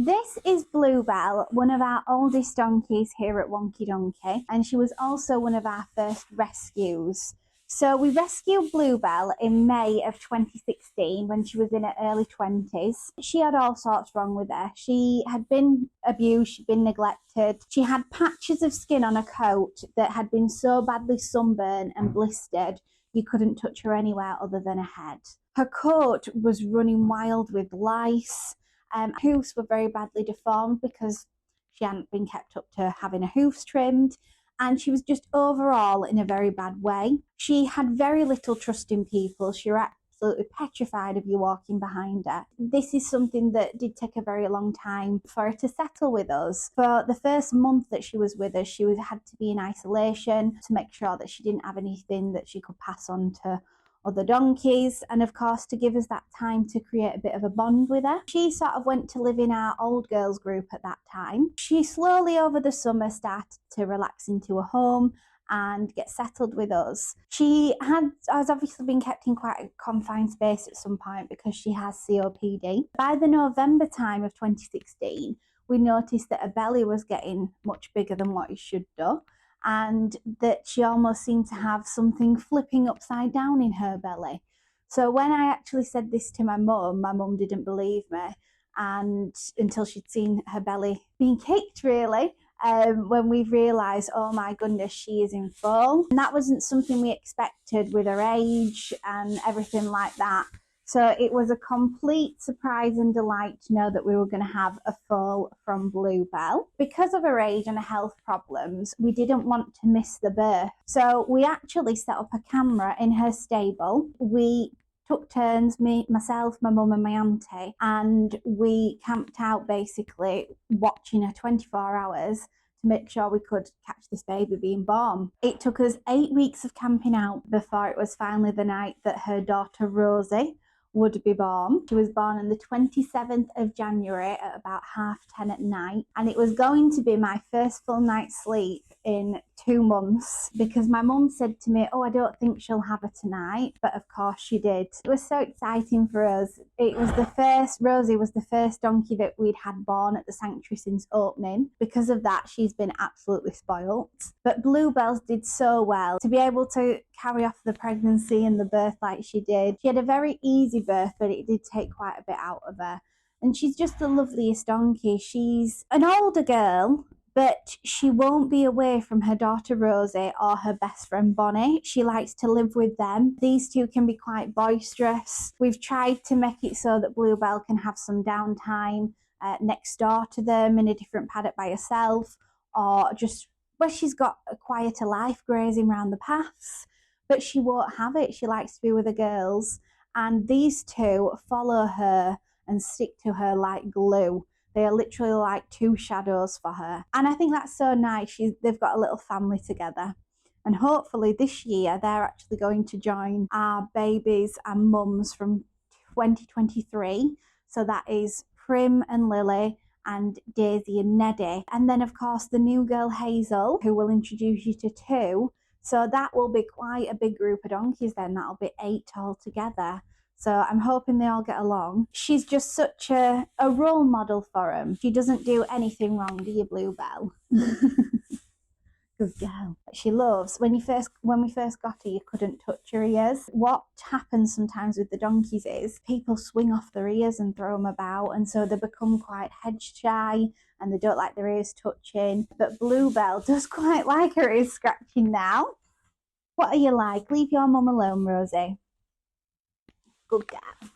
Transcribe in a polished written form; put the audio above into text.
This is Bluebell, one of our oldest donkeys here at Wonky Donkey, and she was also one of our first rescues. So we rescued Bluebell in May of 2016 when she was in her early 20s. She had all sorts wrong with her. She had been abused, she'd been neglected. She had patches of skin on her coat that had been so badly sunburned and blistered you couldn't touch her anywhere other than her head. Her coat was running wild with lice. Hoofs were very badly deformed because she hadn't been kept up to having her hoofs trimmed, and she was just overall in a very bad way. She had very little trust in people. She was absolutely petrified of you walking behind her. This is something that did take a very long time for her to settle with us. For the first month that she was with us, she had to be in isolation to make sure that she didn't have anything that she could pass on to other donkeys, and of course to give us that time to create a bit of a bond with her. She sort of went to live in our old girls group at that time. She slowly over the summer started to relax into a home and get settled with us. She has obviously been kept in quite a confined space at some point because she has COPD. By the November time of 2016, we noticed that her belly was getting much bigger than what it should do, and that she almost seemed to have something flipping upside down in her belly. So when I actually said this to my mum didn't believe me, and until she'd seen her belly being kicked, really, when we realised, oh my goodness, she is in FOAL. And that wasn't something we expected with her age and everything like that. So it was a complete surprise and delight to know that we were going to have a FOAL from Bluebell. Because of her age and her health problems, we didn't want to miss the birth. So we actually set up a camera in her stable. We took turns, myself, my mum and my auntie, and we camped out basically watching her 24 hours to make sure we could catch this baby being born. It took us 8 weeks of camping out before it was finally the night that her daughter Rosie would be born. She was born on the 27th of January at about 10:30 at night, and it was going to be my first full night's sleep in 2 months because my mum said to me, oh, I don't think she'll have her tonight, but of course she did. It was so exciting for us. Rosie was the first donkey that we'd had born at the sanctuary since opening. Because of that, she's been absolutely spoilt. But Bluebell's did so well to be able to carry off the pregnancy and the birth like she did. She had a very easy birth, but it did take quite a bit out of her. And she's just the loveliest donkey. She's an older girl, but she won't be away from her daughter Rosie or her best friend Bonnie. She likes to live with them. These two can be quite boisterous. We've tried to make it so that Bluebell can have some downtime next door to them in a different paddock by herself, or just where she's got a quieter life grazing around the paths. But she won't have it. She likes to be with the girls, and these two follow her and stick to her like glue. They are literally like two shadows for her. And I think that's so nice. They've got a little family together. And hopefully this year they're actually going to join our babies and mums from 2023. So that is Prim and Lily and Daisy and Neddy. And then of course the new girl Hazel, who will introduce you to two. So that will be quite a big group of donkeys then. That'll be 8 altogether. So I'm hoping they all get along. She's just such a role model for them. She doesn't do anything wrong, do you, Bluebell? Good girl. She loves, when we first got her, you couldn't touch her ears. What happens sometimes with the donkeys is people swing off their ears and throw them about, and so they become quite head shy and they don't like their ears touching. But Bluebell does quite like her ears scratching now. What are you like? Leave your mum alone, Rosie. Good girl.